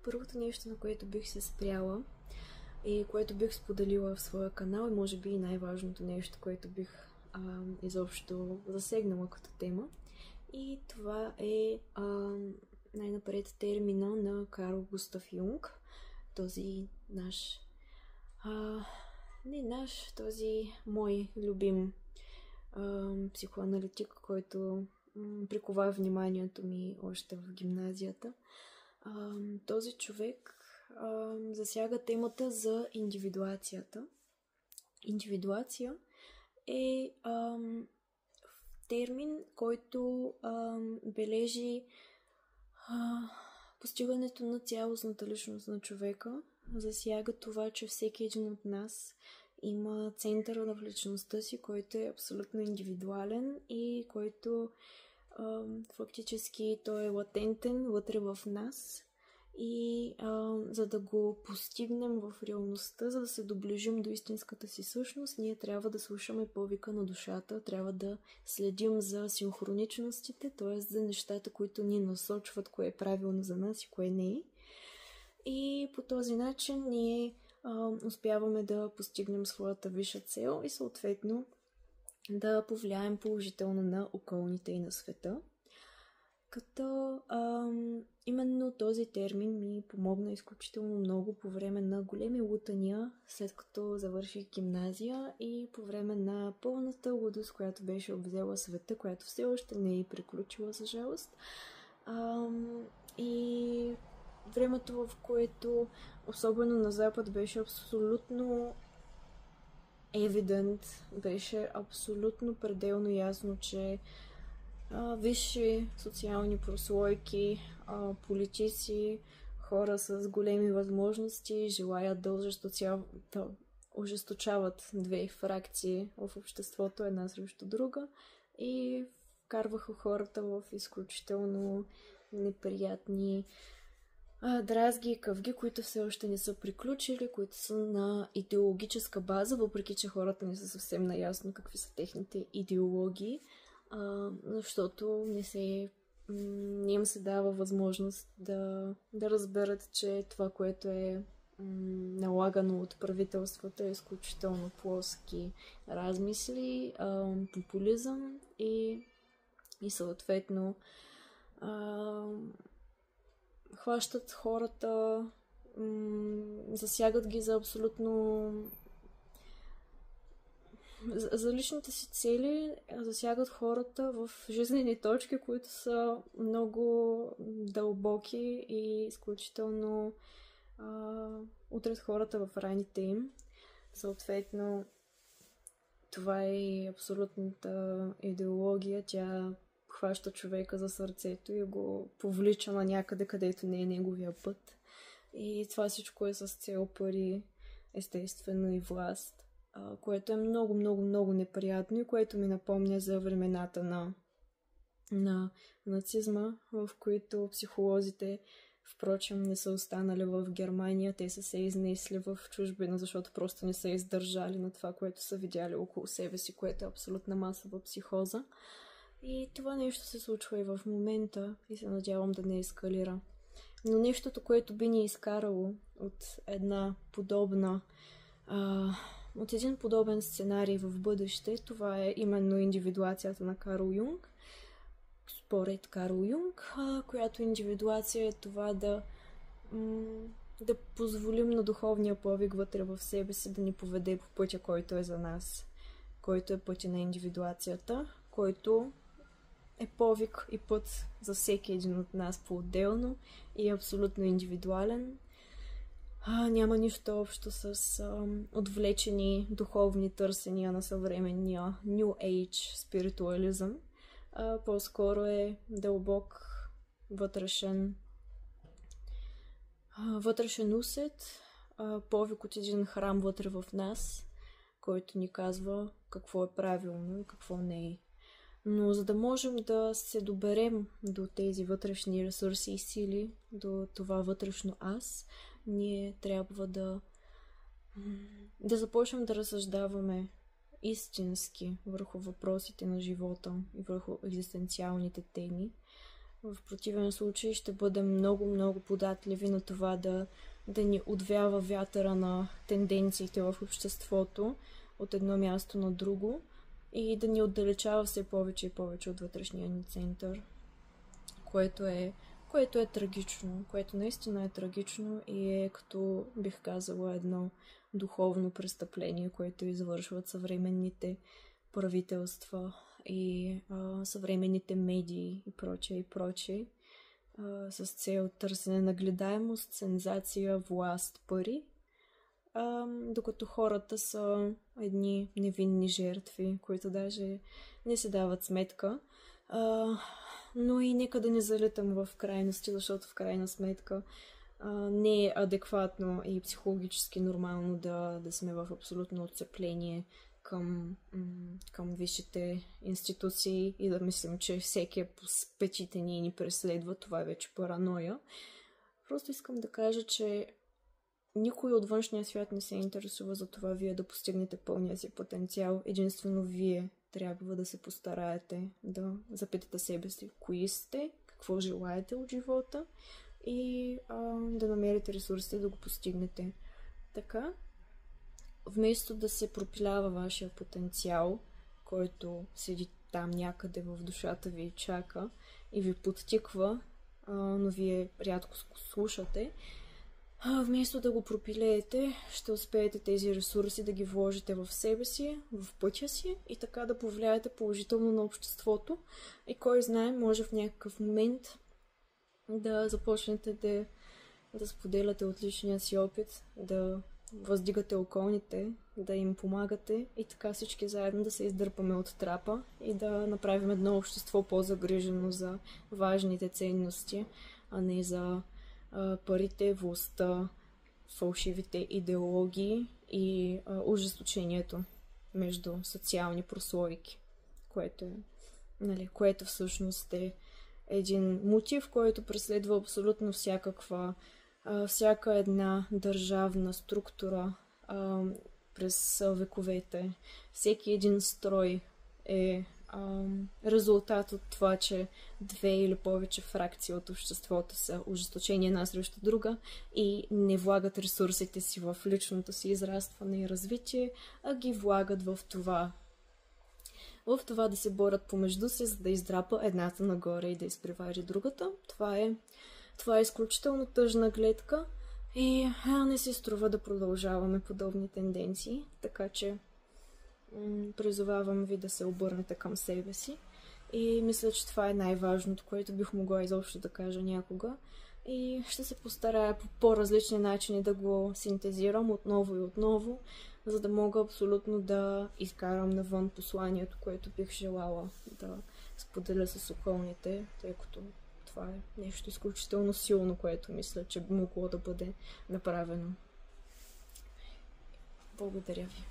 първото нещо, на което бих се спряла и което бих споделила в своя канал, и може би и най-важното нещо, което бих изобщо засегнала като тема. И това е най-напред термина на Карл Густав Юнг, този наш, този мой любим психоаналитик, който прикова вниманието ми още в гимназията. Този човек засяга темата за индивидуацията. Индивидуация е термин, който бележи постигането на цялостната личност на човека. Засяга това, че всеки един от нас има центъра в личността си, който е абсолютно индивидуален и който фактически той е латентен вътре в нас. И за да го постигнем в реалността, за да се доближим до истинската си същност, ние трябва да слушаме повика на душата, трябва да следим за синхроничностите, т.е. за нещата, които ни насочват кое е правилно за нас и кое не е. И по този начин ние успяваме да постигнем своята висша цел и съответно да повлияем положително на околните и на света. Като именно този термин ми помогна изключително много по време на големи лутания, след като завърших гимназия и по време на пълната лудост, която беше обзела света, която все още не е приключила, за жалост. И времето, в което особено на Запад беше абсолютно беше абсолютно пределно ясно, че висши социални прослойки, политици, хора с големи възможности желаят да ожесточават две фракции в обществото, една срещу друга, и вкарваха хората в изключително неприятни дразги и къвги, които все още не са приключили, които са на идеологическа база, въпреки че хората не са съвсем наясно какви са техните идеологии, защото не им се дава възможност да разберат, че това, което е налагано от правителствата, е изключително плоски размисли, популизъм и съответно хващат хората, засягат ги за абсолютно за личните си цели, засягат хората в жизнени точки, които са много дълбоки и изключително удрят хората в раните им. Съответно, това е абсолютната идеология. Тя хваща човека за сърцето и го повлича на някъде, където не е неговия път. И това всичко е с цел пари, естествено, и власт, което е много, много, много неприятно и което ми напомня за времената на нацизма, в които психолозите, впрочем, не са останали в Германия, те са се изнесли в чужбина, защото просто не са издържали на това, което са видяли около себе си, което е абсолютна масова психоза. И това нещо се случва и в момента и се надявам да не ескалира. Но нещото, което би ни изкарало от от един подобен сценарий в бъдеще, това е именно индивидуацията на Карл Юнг. Според Карл Юнг, която индивидуация е това да позволим на духовния повик вътре в себе си да ни поведе по пътя, който е за нас, който е пътя на индивидуацията, който е повик и път за всеки един от нас по-отделно и е абсолютно индивидуален. Няма нищо общо с отвлечени духовни търсения на съвременния New Age спиритуализъм. По-скоро е дълбок вътрешен усет, повик от един храм вътре в нас, който ни казва какво е правилно и какво не е. Но за да можем да се доберем до тези вътрешни ресурси и сили, до това вътрешно аз, ние трябва да започнем да разсъждаваме истински върху въпросите на живота и върху екзистенциалните теми. В противен случай ще бъдем много податливи на това да ни отвява вятъра на тенденциите в обществото от едно място на друго и да ни отдалечава все повече и повече от вътрешния ни център, което е трагично, което наистина е трагично и е, като бих казала, едно духовно престъпление, което извършват съвременните правителства и съвременните медии и прочее, с цел търсене на гледаемост, сензация, власт, пари, докато хората са едни невинни жертви, които даже не си дават сметка. Но и нека да не залитам в крайности, защото в крайна сметка не е адекватно и психологически нормално да сме в абсолютно отцепление към висшите институции и да мислим, че всеки е по печите ни и ни преследва. Това е вече параноя. Просто искам да кажа, че никой от външния свят не се интересува за това вие да постигнете пълния си потенциал. Единствено вие трябва да се постараете да запитате себе си кои сте, какво желаете от живота и да намерите ресурсите да го постигнете. Така, вместо да се пропилява вашия потенциал, който седи там някъде в душата ви и чака и ви подтиква, но вие рядко слушате, вместо да го пропилеете, ще успеете тези ресурси да ги вложите в себе си, в пътя си и така да повлияете положително на обществото. И кой знае, може в някакъв момент да започнете да споделяте от личния си опит, да въздигате околните, да им помагате и така всички заедно да се издърпаме от трапа и да направим едно общество по-загрижено за важните ценности, а не за парите, властта, фалшивите идеологии и ожесточението между социални прослойки, което всъщност е един мотив, който преследва абсолютно всяка една държавна структура през вековете. Всеки един строй е резултат от това, че две или повече фракции от обществото са ожесточени една срещу друга и не влагат ресурсите си в личното си израстване и развитие, а ги влагат в това да се борят помежду си, за да издрапа едната нагоре и да изпревари другата. Това е изключително тъжна гледка и не се струва да продължаваме подобни тенденции, така че призовавам ви да се обърнете към себе си и мисля, че това е най-важното, което бих могла изобщо да кажа някога и ще се постарая по по-различни начини да го синтезирам отново и отново, за да мога абсолютно да изкарам навън посланието, което бих желала да споделя с околните, тъй като това е нещо изключително силно, което мисля, че би могло да бъде направено. Благодаря ви.